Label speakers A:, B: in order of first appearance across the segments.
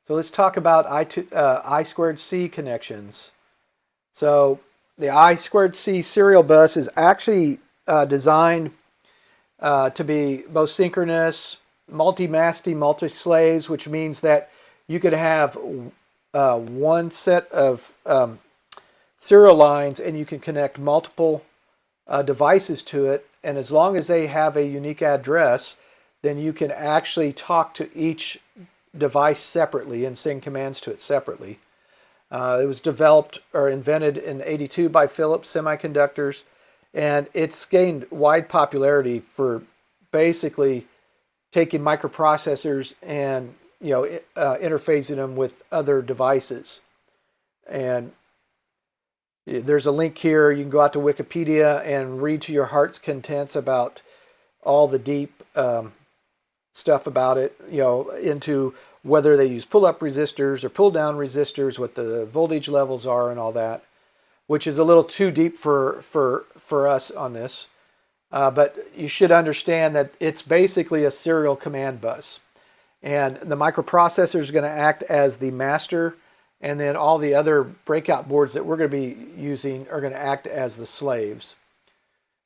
A: So let's talk about I2C connections. So the I2C serial bus is actually designed to be both synchronous, multi-masty, multi-slaves, which means that you could have one set of serial lines and you can connect multiple devices to it. And as long as they have a unique address, then you can actually talk to each device separately and send commands to it separately. It was developed or invented in '82 by Philips Semiconductors, and it's gained wide popularity for basically taking microprocessors and interfacing them with other devices. And there's a link here. You can go out to Wikipedia and read to your heart's contents about all the deep stuff about it, into whether they use pull-up resistors or pull-down resistors, what the voltage levels are and all that, which is a little too deep for us on this. But you should understand that it's basically a serial command bus. And the microprocessor is going to act as the master, and then all the other breakout boards that we're going to be using are going to act as the slaves.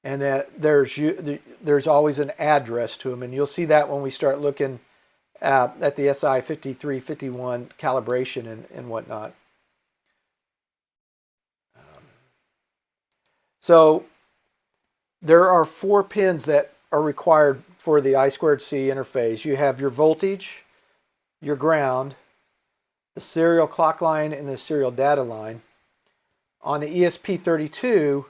A: And that there's always an address to them, and you'll see that when we start looking at the SI5351 calibration and whatnot. So there are 4 pins that are required for the I2C interface. You have your voltage, your ground, the serial clock line, and the serial data line. On the ESP32,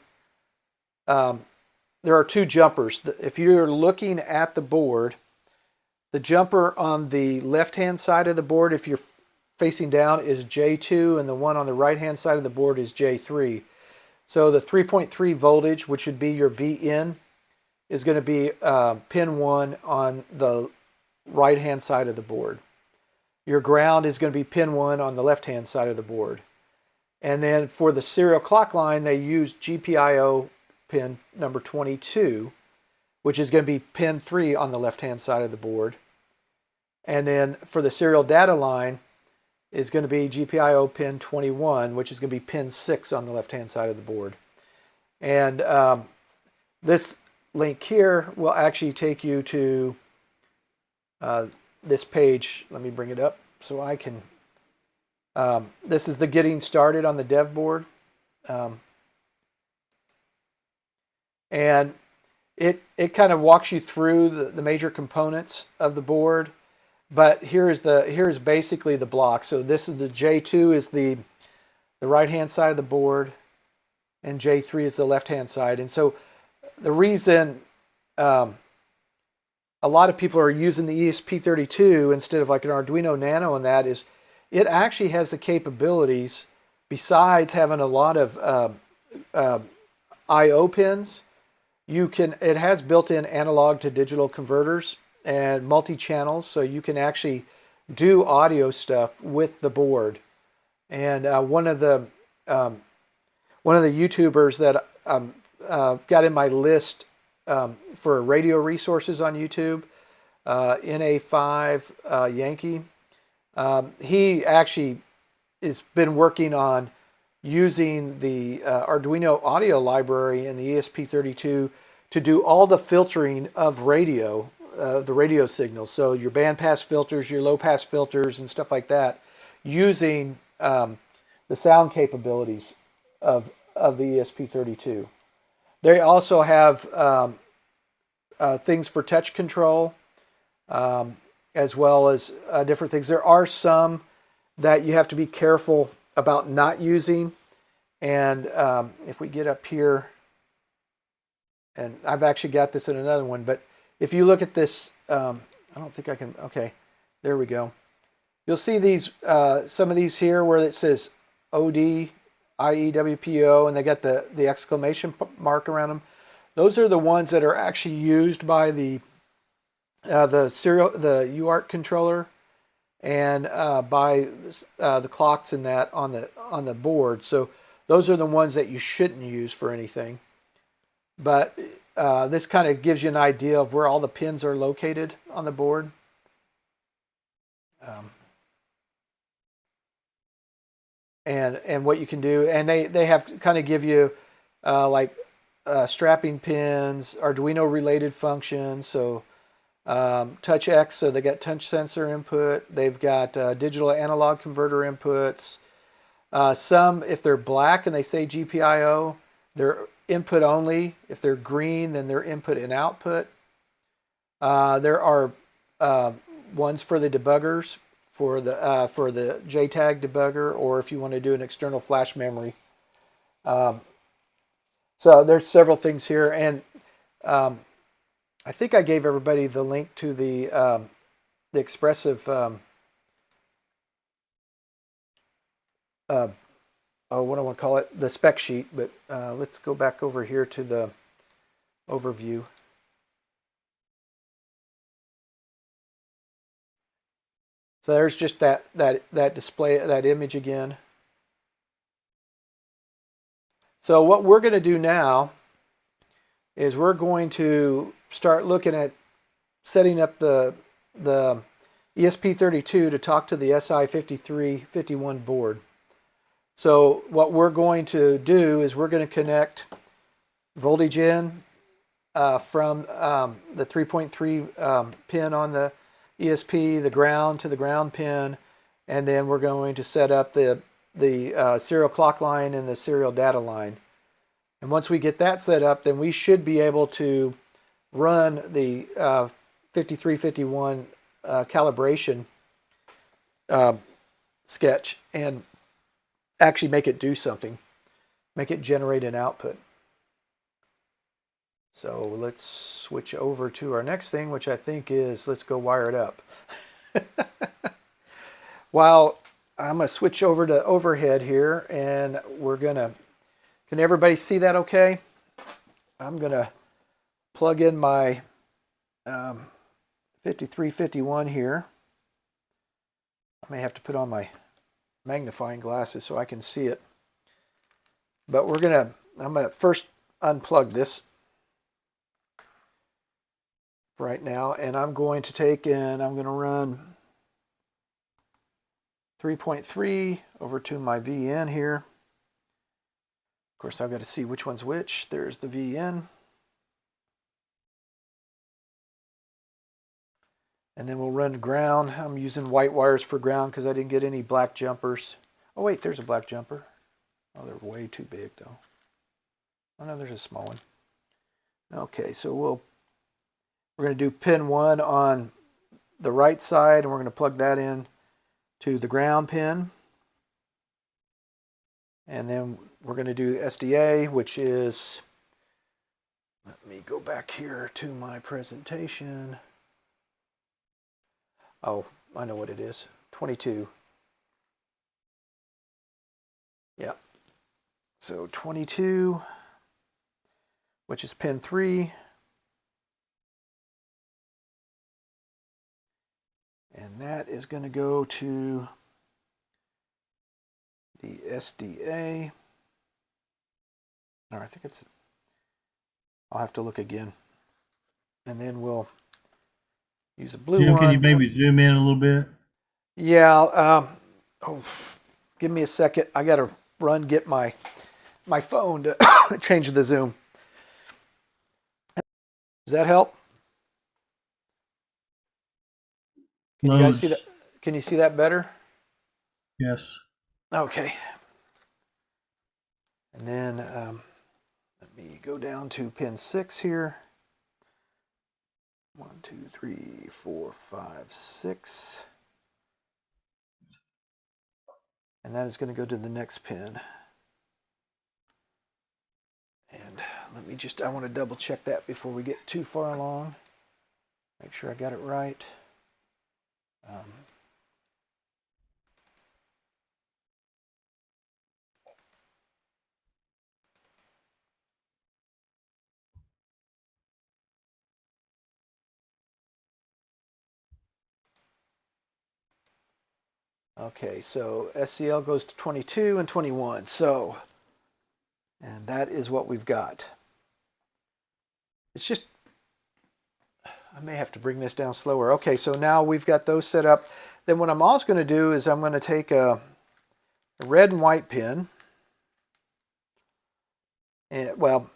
A: there are 2 jumpers. If you're looking at the board, the jumper on the left-hand side of the board, if you're facing down, is J2, and the one on the right-hand side of the board is J3. So the 3.3 voltage, which would be your VN, is going to be pin 1 on the right-hand side of the board. Your ground is going to be pin 1 on the left-hand side of the board. And then for the serial clock line, they use GPIO pin number 22, which is going to be pin 3 on the left-hand side of the board. And then for the serial data line is going to be GPIO pin 21, which is going to be pin 6 on the left-hand side of the board. And this link here will actually take you to this page. Let me bring it up so I can. This is the getting started on the dev board. And it kind of walks you through the major components of the board. But here's basically the block. So this is the J2 is the right-hand side of the board, and J3 is the left-hand side. And so the reason a lot of people are using the ESP32 instead of like an Arduino Nano and that is it actually has the capabilities, besides having a lot of I/O pins, it has built-in analog to digital converters and multi-channels, so you can actually do audio stuff with the board. And one of the YouTubers that got in my list for radio resources on YouTube, NA5 Yankee, he actually has been working on using the Arduino audio library in the ESP32 to do all the filtering of radio, the radio signals. So your bandpass filters, your low-pass filters, and stuff like that, using the sound capabilities of the ESP32. They also have things for touch control, as well as different things. There are some that you have to be careful about not using. And if we get up here, and I've actually got this in another one, but if you look at this, I don't think I can, okay, there we go. You'll see these, some of these here where it says OD, IEWPO, and they got the exclamation mark around them. Those are the ones that are actually used by the UART controller and by the clocks and that on the board. So those are the ones that you shouldn't use for anything. But this kind of gives you an idea of where all the pins are located on the board. and what you can do. And they have kind of give you like strapping pins, Arduino related functions. So touch X, so they got touch sensor input. They've got digital analog converter inputs. Some, if they're black and they say GPIO, they're input only. If they're green, then they're input and output. There are ones for the debuggers, for the JTAG debugger, or if you want to do an external flash memory. So there's several things here, and I think I gave everybody the link to the expressive what do I want to call it? The spec sheet. But let's go back over here to the overview. So there's just that display, that image again. So what we're going to do now is we're going to start looking at setting up the ESP32 to talk to the SI5351 board. So what we're going to do is we're going to connect voltage in from the 3.3 pin on the ESP, the ground to the ground pin, and then we're going to set up the serial clock line and the serial data line. And once we get that set up, then we should be able to run the 5351 calibration sketch and actually make it do something, make it generate an output. So let's switch over to our next thing, which I think is, let's go wire it up. While I'm going to switch over to overhead here, and we're going to, can everybody see that okay? I'm going to plug in my 5351 here. I may have to put on my magnifying glasses so I can see it. But I'm going to first unplug this right now, and I'm going to take and I'm going to run 3.3 over to my VN here. Of course, I've got to see which one's which. There's the VN. And then we'll run ground. I'm using white wires for ground because I didn't get any black jumpers. Oh wait, there's a black jumper. Oh, they're way too big though. Oh no, there's a small one. Okay, so we're going to do pin 1 on the right side, and we're going to plug that in to the ground pin. And then we're going to do SDA, which is, let me go back here to my presentation. Oh, I know what it is. 22. Yeah. So 22, which is pin 3. And that is going to go to the SDA. Or I think it's, I'll have to look again. And then we'll use a blue one.
B: Can you maybe zoom in a little bit?
A: Yeah. Give me a second. I got to run get my phone to change the zoom. Does that help? Can you guys see that? Can you see that better?
B: Yes.
A: Okay. And then let me go down to pin 6 here. 1, 2, 3, 4, 5, 6. And that is going to go to the next pin. And let me just, I want to double check that before we get too far along. Make sure I got it right. Okay, so SCL goes to 22 and 21. So, and that is what we've got. It's just, I may have to bring this down slower. Okay, so now we've got those set up. Then what I'm also going to do is I'm going to take a a red and white pin. And, well,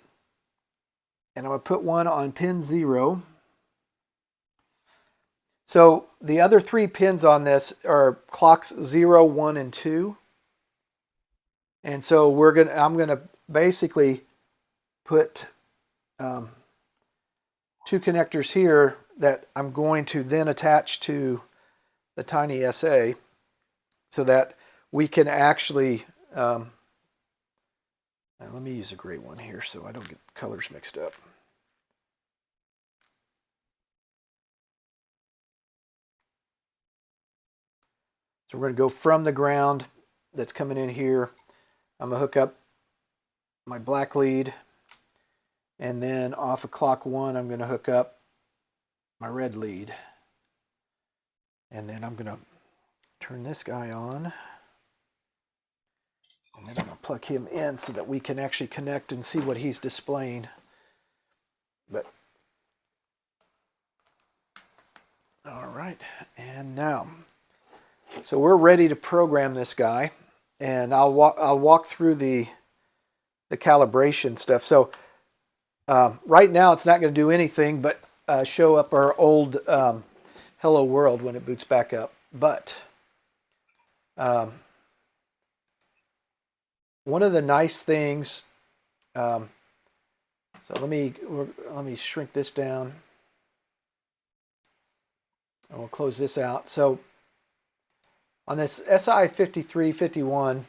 A: and I'm going to put one on pin 0. So the other 3 pins on this are clocks 0, 1, and 2. And so I'm going to basically put 2 connectors here that I'm going to then attach to the tiny SA so that we can actually, let me use a gray one here so I don't get colors mixed up. So we're going to go from the ground that's coming in here. I'm going to hook up my black lead, and then off of clock 1 I'm going to hook up my red lead, and then I'm going to turn this guy on, and then I'm going to plug him in so that we can actually connect and see what he's displaying. But all right, and now, so we're ready to program this guy, and I'll walk through the calibration stuff. So right now it's not going to do anything but show up our old hello world when it boots back up. But one of the nice things, so let me shrink this down, and we'll close this out. So on this SI5351,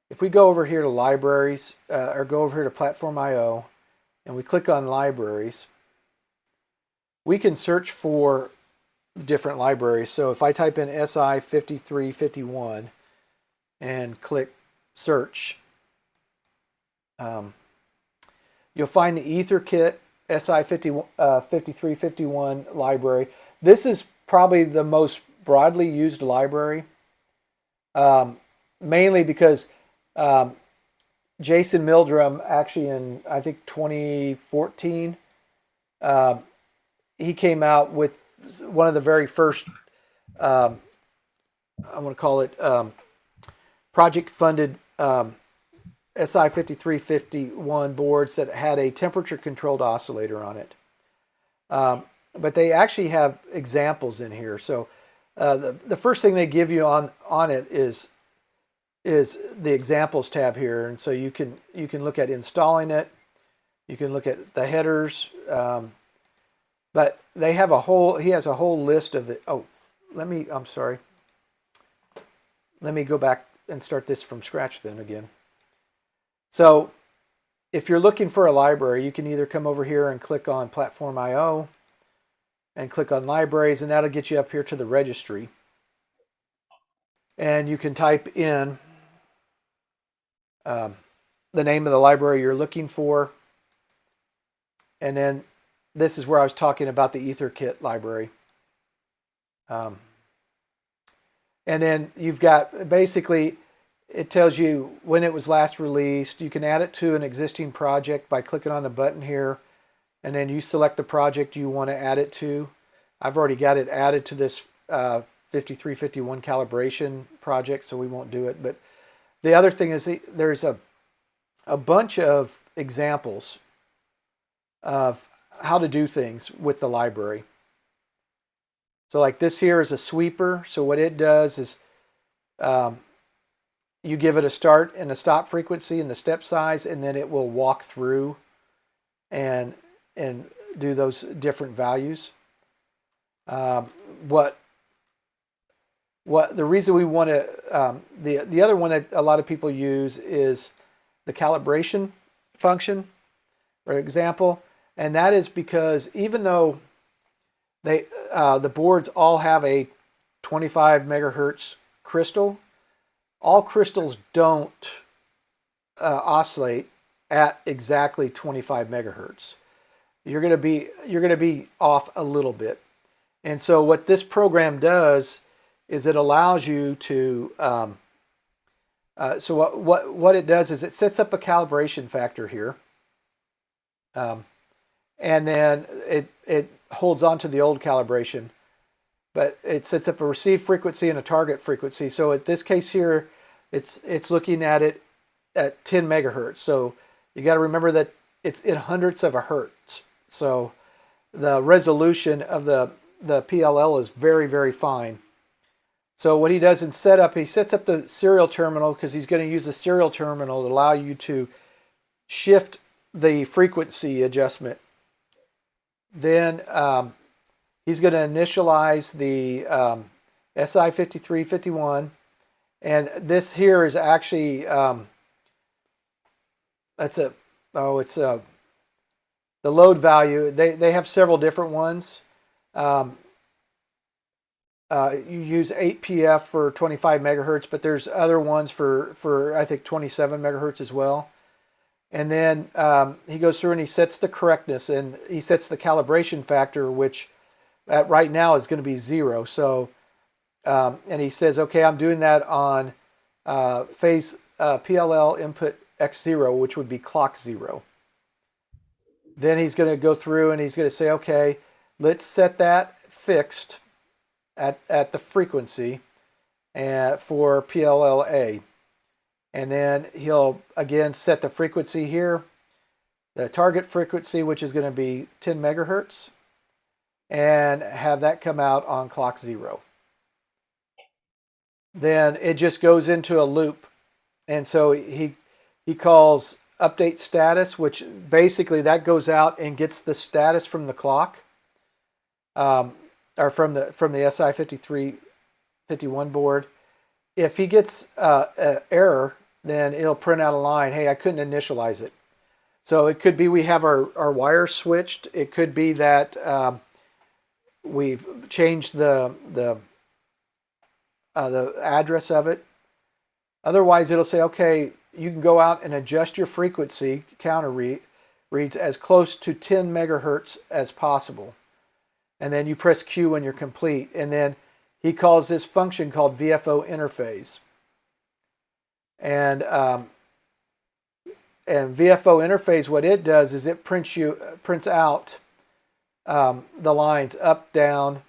A: if we go over here to libraries, or go over here to Platform I/O, and we click on libraries, we can search for different libraries. So if I type in SI5351 and click search, you'll find the EtherKit SI5351 library. This is probably the most broadly used library, mainly because Jason Mildrum, actually in, I think, 2014, he came out with one of the very first, I want to call it project-funded SI5351 boards that had a temperature-controlled oscillator on it. But they actually have examples in here. So the first thing they give you on it is the examples tab here, and so you can look at installing it, you can look at the headers, but they have he has a whole list of it. Oh, I'm sorry. Let me go back and start this from scratch then again. So if you're looking for a library, you can either come over here and click on Platform I/O and click on libraries, and that'll get you up here to the registry. And you can type in the name of the library you're looking for. And then this is where I was talking about the EtherKit library. And then you've got, basically, it tells you when it was last released. You can add it to an existing project by clicking on the button here, and then you select the project you want to add it to. I've already got it added to this 5351 calibration project, so we won't do it. But the other thing is there's a bunch of examples of how to do things with the library. So like this here is a sweeper. So what it does is you give it a start and a stop frequency and the step size, and then it will walk through and do those different values. What the reason we want to, the other one that a lot of people use is the calibration function, for example, and that is because even though the boards all have a 25 megahertz crystal, all crystals don't oscillate at exactly 25 megahertz. You're going to be off a little bit, and so what this program does is it allows you to. So what it does is it sets up a calibration factor here, and then it holds on to the old calibration, but it sets up a receive frequency and a target frequency. So at this case here, it's looking at it at 10 megahertz. So you got to remember that it's in hundredths of a hertz. So the resolution of the PLL is very, very fine. So what he does in setup, he sets up the serial terminal because he's going to use the serial terminal to allow you to shift the frequency adjustment. Then he's going to initialize the SI5351, and this here is actually the load value. They have several different ones. You use 8PF for 25 megahertz, but there's other ones for I think 27 megahertz as well. And then he goes through and he sets the correctness, and he sets the calibration factor, which right now is going to be 0. So, and he says, okay, I'm doing that on phase PLL input X0, which would be clock 0. Then he's going to go through and he's going to say, okay, let's set that fixed at the frequency for PLLA. And then he'll again set the frequency here, the target frequency, which is going to be 10 megahertz, and have that come out on clock 0. Then it just goes into a loop. And so he calls update status, which basically that goes out and gets the status from the clock, or from the SI5351 board. If he gets an error, then it'll print out a line, hey, I couldn't initialize it. So it could be we have our wires switched. It could be that we've changed the address of it. Otherwise, it'll say, okay, you can go out and adjust your frequency counter reads as close to 10 megahertz as possible. And then you press Q when you're complete. And then he calls this function called VFO interface. And VFO interface, what it does is it prints out the lines up, down,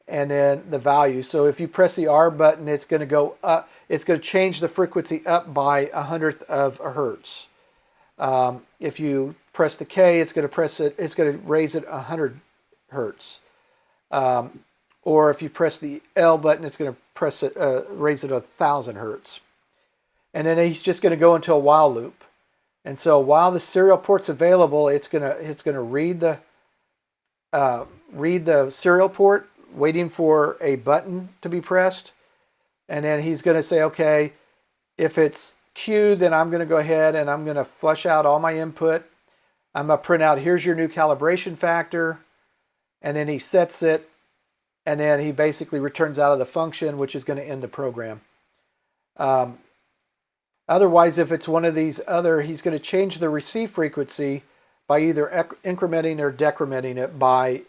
A: and then the value. So if you press the R button, it's going to go up. It's going to change the frequency up by 1/100 of a hertz. If you press the K, it's going to raise it 100 hertz. Or if you press the L button, it's going to raise it 1,000 hertz. And then he's just going to go into a while loop. And so while the serial port's available, it's going to read the serial port, waiting for a button to be pressed. And then he's going to say, okay, if it's Q, then I'm going to go ahead and I'm going to flush out all my input. I'm going to print out, here's your new calibration factor. And then he sets it, and then he basically returns out of the function, which is going to end the program. Otherwise, if it's one of these he's going to change the receive frequency by either incrementing or decrementing it by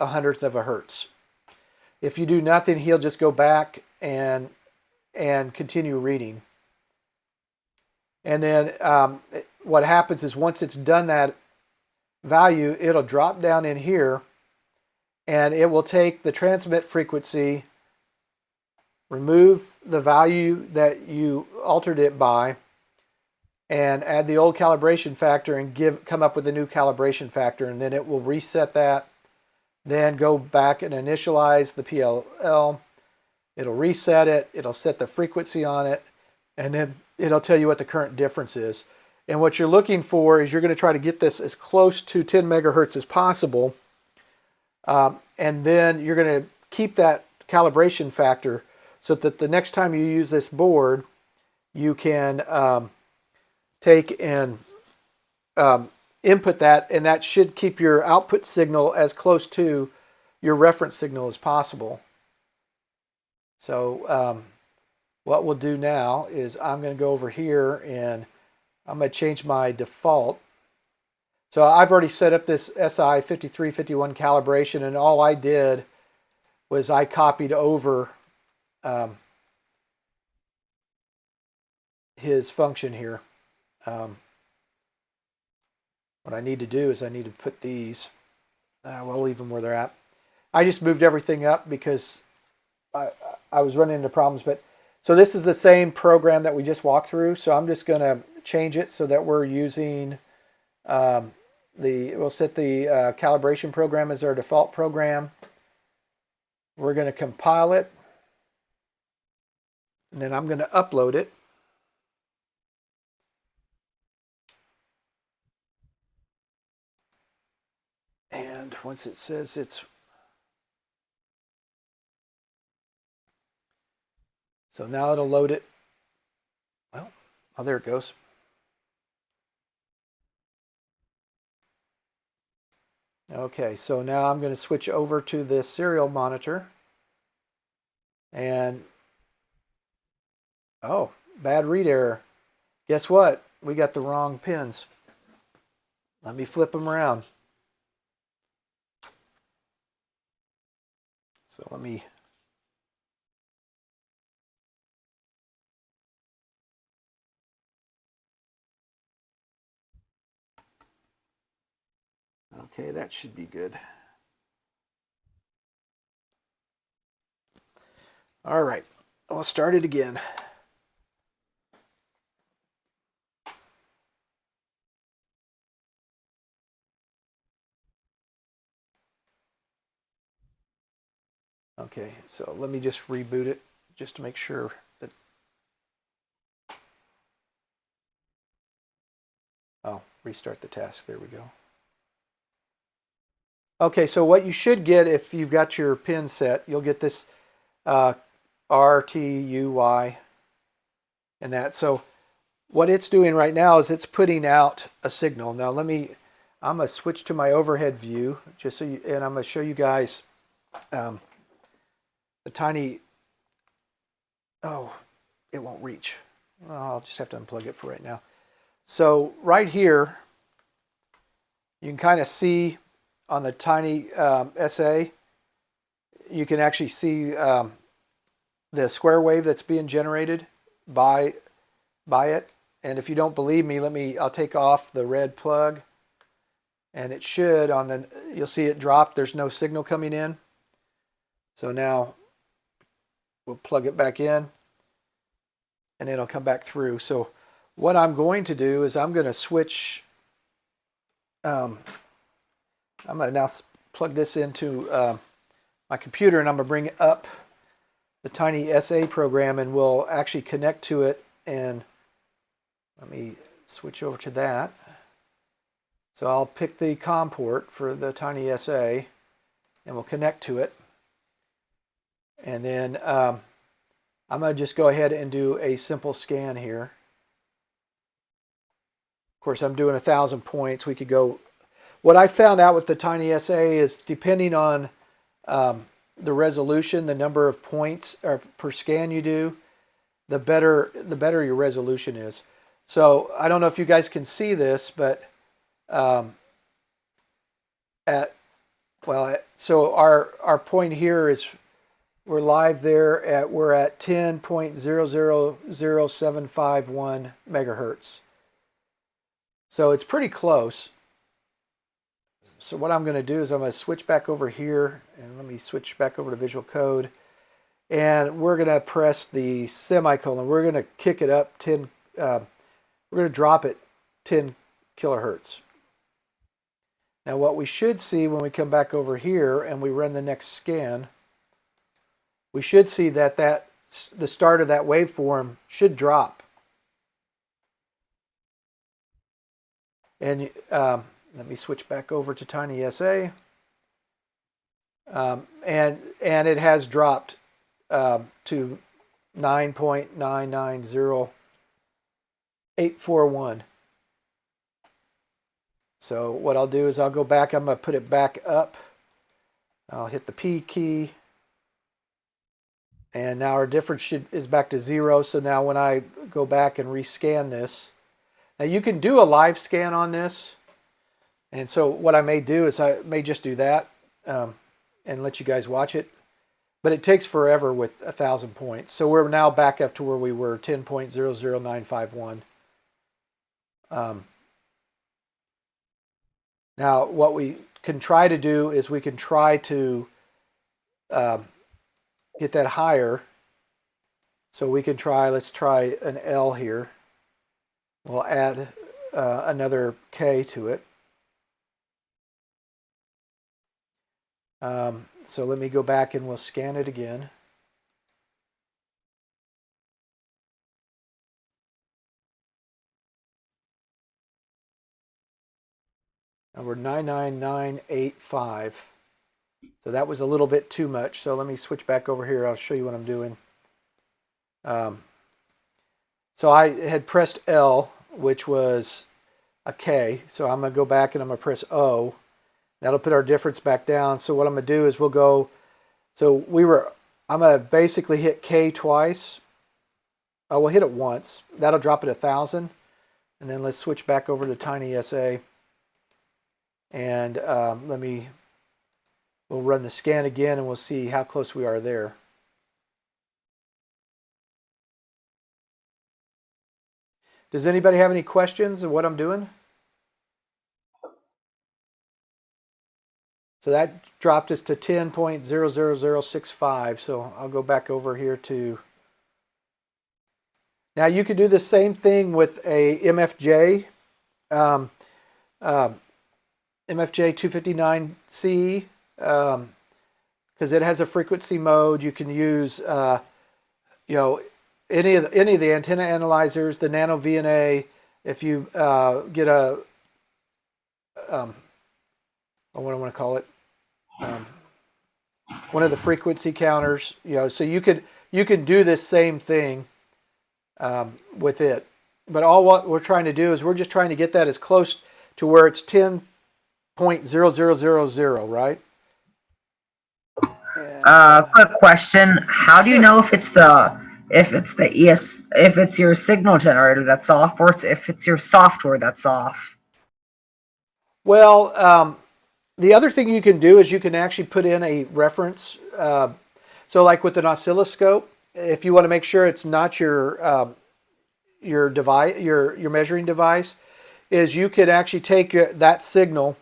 A: 1/100 of a hertz. If you do nothing, he'll just go back and continue reading. And then what happens is once it's done that value, it'll drop down in here, and it will take the transmit frequency, remove the value that you altered it by, and add the old calibration factor and come up with a new calibration factor, and then it will reset that, then go back and initialize the PLL. It'll reset it, it'll set the frequency on it, and then it'll tell you what the current difference is. And what you're looking for is you're going to try to get this as close to 10 megahertz as possible. And then you're going to keep that calibration factor so that the next time you use this board, you can take and input that, and that should keep your output signal as close to your reference signal as possible. So what we'll do now is I'm going to go over here and I'm going to change my default. So I've already set up this SI5351 calibration, and all I did was I copied over his function here. What I need to do is I need to put these, we'll leave them where they're at. I just moved everything up because I was running into problems, but So this is the same program that we just walked through. So I'm just going to change it so that we're using we'll set the calibration program as our default program. We're going to compile it. And then I'm going to upload it. And once it says it's... So now it'll load it. Well, oh, there it goes. Okay, so now I'm going to switch over to this serial monitor. And, oh, bad read error. Guess what? We got the wrong pins. Let me flip them around. So let me... Okay, that should be good. All right, I'll start it again. Okay, so let me just reboot it just to make sure that... Oh, restart the task. There we go. Okay, so what you should get if you've got your pin set, you'll get this R, T, U, Y, and that. So what it's doing right now is it's putting out a signal. Now I'm going to switch to my overhead view, just so and I'm going to show you guys the tiny... Oh, it won't reach. Well, I'll just have to unplug it for right now. So right here, you can kind of see on the tiny SA, you can actually see the square wave that's being generated by it. And if you don't believe me, I'll take off the red plug, and it should you'll see it drop. There's no signal coming in. So now we'll plug it back in, and it'll come back through. So what I'm going to do is I'm going to switch. I'm going to now plug this into my computer, and I'm going to bring up the tiny SA program, and we'll actually connect to it. And let me switch over to that. So I'll pick the COM port for the tiny SA, and we'll connect to it. And then I'm going to just go ahead and do a simple scan here. Of course, I'm doing 1,000 points. We could go... What I found out with the tiny SA is depending on the resolution, the number of points per scan you do, the better your resolution is. So I don't know if you guys can see this, but so our point here is we're live there we're at 10.000751 megahertz. So it's pretty close. So what I'm going to do is I'm going to switch back over here, and let me switch back over to Visual Code, and we're going to press the semicolon. We're going to kick it up 10. We're going to drop it 10 kilohertz. Now what we should see when we come back over here and we run the next scan, we should see that the start of that waveform should drop. And let me switch back over to tiny SA. And it has dropped to 9.990841. So what I'll do is I'll go back. I'm going to put it back up. I'll hit the P key. And now our difference is back to 0. So now when I go back and rescan this, now you can do a live scan on this. And so what I may do is I may just do that and let you guys watch it. But it takes forever with 1,000 points. So we're now back up to where we were, 10.00951. Now what we can try to do is we can try to get that higher. So we can try, let's try an L here. We'll add another K to it. So let me go back and we'll scan it again. And we're 99985. So that was a little bit too much. So let me switch back over here. I'll show you what I'm doing. So I had pressed L, which was a K. So I'm going to go back and I'm going to press O. That'll put our difference back down. So what I'm going to do is we'll go, I'm going to basically hit K twice. Oh, we'll hit it once. That'll drop it 1,000. And then let's switch back over to TinySA. And we'll run the scan again and we'll see how close we are there. Does anybody have any questions of what I'm doing? So that dropped us to 10.00065. So I'll go back over here to... Now you could do the same thing with a MFJ. MFJ 259C, because it has a frequency mode. You can use, any of the antenna analyzers, the Nano VNA. If you get a, what do I want to call it, one of the frequency counters. So you can do this same thing with it. But all what we're trying to do is we're just trying to get that as close to where it's 10.0000, right?
C: Quick question. How do you know if it's your signal generator that's off, or if it's your software that's off?
A: Well, the other thing you can do is you can actually put in a reference. So like with an oscilloscope, if you want to make sure it's not your device, your measuring device, is you could actually take that signal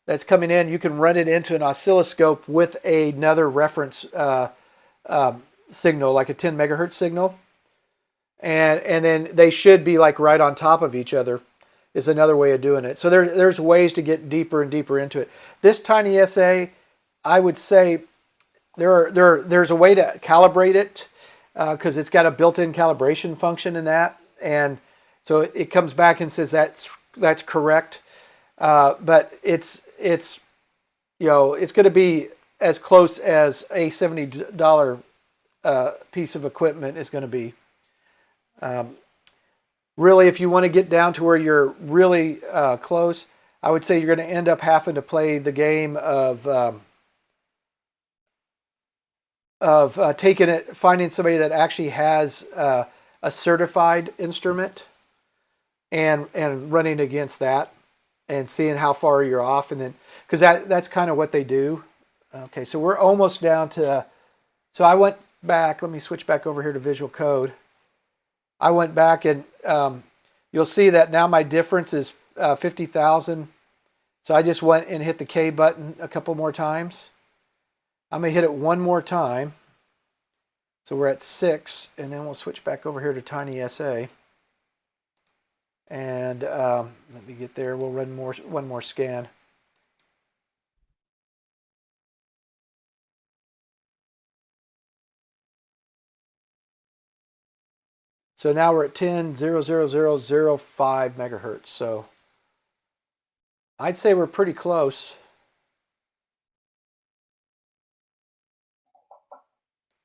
A: that's coming in, you can run it into an oscilloscope with another reference signal, like a 10 megahertz signal. And then they should be like right on top of each other is another way of doing it. So there's ways to get deeper and deeper into it. This TinySA, I would say there's a way to calibrate it because it's got a built-in calibration function in that. And so it comes back and says that's correct. But it's going to be as close as a $70 piece of equipment is going to be. Really, if you want to get down to where you're really close, I would say you're going to end up having to play the game of finding somebody that actually has a certified instrument and running against that. And seeing how far you're off, and then because that's kind of what they do. Okay, so we're almost down to. So I went back. Let me switch back over here to Visual Code. I went back and you'll see that now my difference is 50,000. So I just went and hit the K button a couple more times. I'm gonna hit it one more time. So we're at 6, and then we'll switch back over here to TinySA. And let me get there. We'll run one more scan. So now we're at 10.00005 megahertz. So I'd say we're pretty close.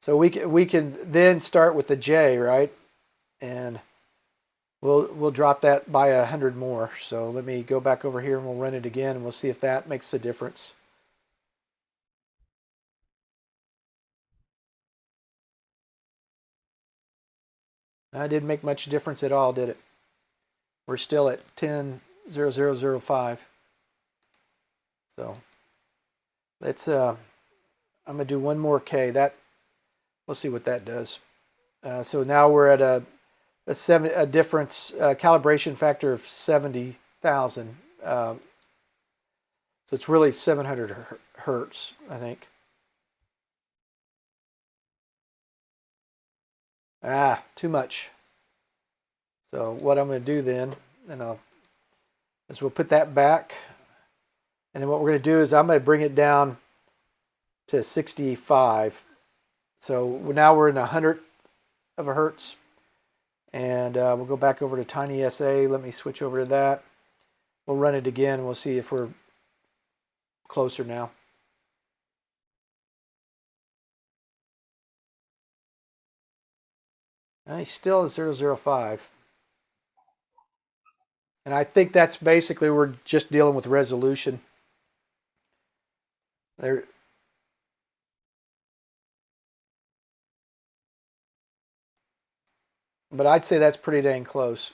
A: So we can then start with the J, right? And we'll drop that by 100 more. So let me go back over here and we'll run it again and we'll see if that makes a difference. That didn't make much difference at all, did it? We're still at 10.0005. So let's I'm gonna do one more K. We'll see what that does. So now we're at a difference calibration factor of 70,000. So it's really 700 hertz, I think. Too much. So what I'm going to do then, is we'll put that back. And then what we're going to do is I'm going to bring it down to 65. So now we're in 100 of a hertz. And we'll go back over to TinySA. Let me switch over to that. We'll run it again. We'll see if we're closer now. He's still at 005. And I think that's basically, we're just dealing with resolution. There. But I'd say that's pretty dang close.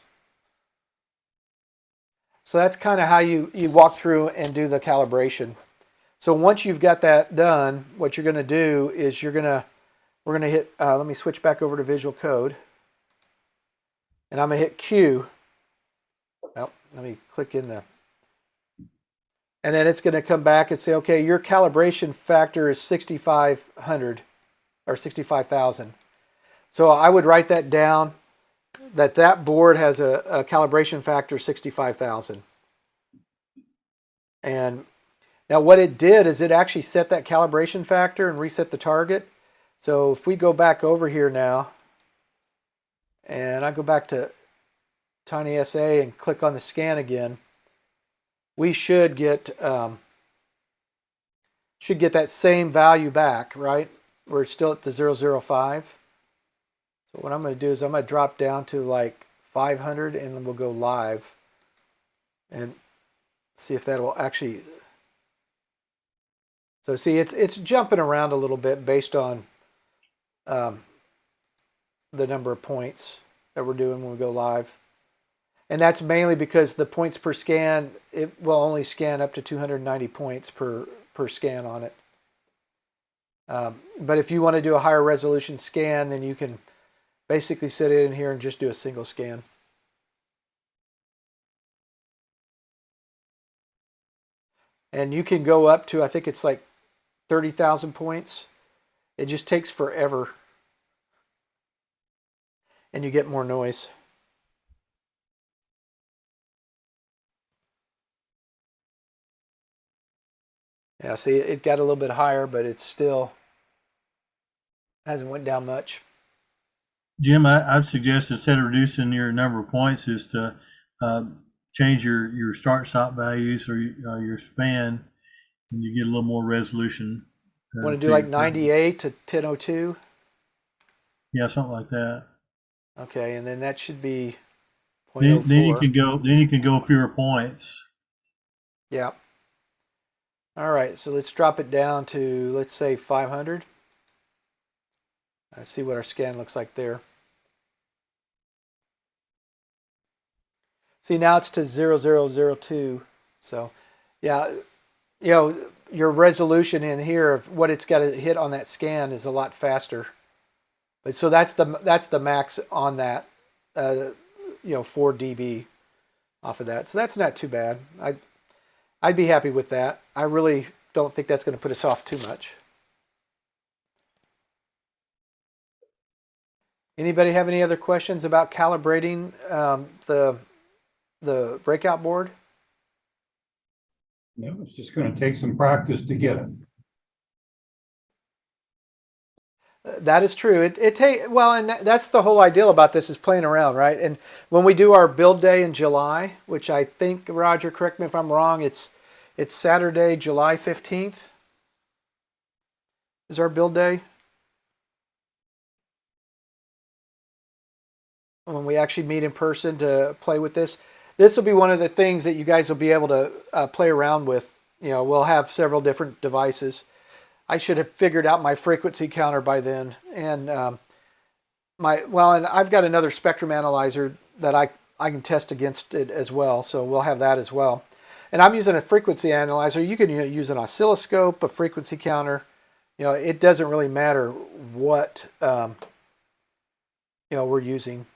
A: So that's kind of how you walk through and do the calibration. So once you've got that done, what you're going to do is we're going to hit, let me switch back over to Visual Code. And I'm going to hit Q. Oh, let me click in there. And then it's going to come back and say, okay, your calibration factor is 6,500 or 65,000. So I would write that down, that board has a calibration factor of 65,000. And now what it did is it actually set that calibration factor and reset the target. So if we go back over here now, and I go back to TinySA and click on the scan again, we should get that same value back, right? We're still at the 005. So what I'm going to do is I'm going to drop down to like 500 and then we'll go live and see if that will actually. So see, it's jumping around a little bit based on the number of points that we're doing when we go live. And that's mainly because the points per scan, it will only scan up to 290 points per scan on it. But if you want to do a higher resolution scan, then you can basically sit in here and just do a single scan. And you can go up to, I think it's like 30,000 points. It just takes forever. And you get more noise. Yeah, see, it got a little bit higher, but it still hasn't went down much.
B: Jim, I'd suggest instead of reducing your number of points is to change your start-stop values or your span, and you get a little more resolution.
A: Want to do like 98 to 1002?
B: Yeah, something like that.
A: Okay, and then that should be
B: 0.04. Then you can go fewer points.
A: Yeah. All right, so let's drop it down to, let's say 500. Let's see what our scan looks like there. See, now it's to 0002. So, yeah, your resolution in here of what it's got to hit on that scan is a lot faster. But so that's the max on that, 4 dB off of that. So that's not too bad. I'd be happy with that. I really don't think that's going to put us off too much. Anybody have any other questions about calibrating the breakout board?
D: No, it's just going to take some practice to get it.
A: That is true. And that's the whole idea about this, is playing around, right? And when we do our build day in July, which I think, Roger, correct me if I'm wrong, it's Saturday, July 15th is our build day. When we actually meet in person to play with this. This will be one of the things that you guys will be able to play around with. We'll have several different devices. I should have figured out my frequency counter by then. And and I've got another spectrum analyzer that I can test against it as well. So we'll have that as well. And I'm using a frequency analyzer. You can use an oscilloscope, a frequency counter. It doesn't really matter what we're using.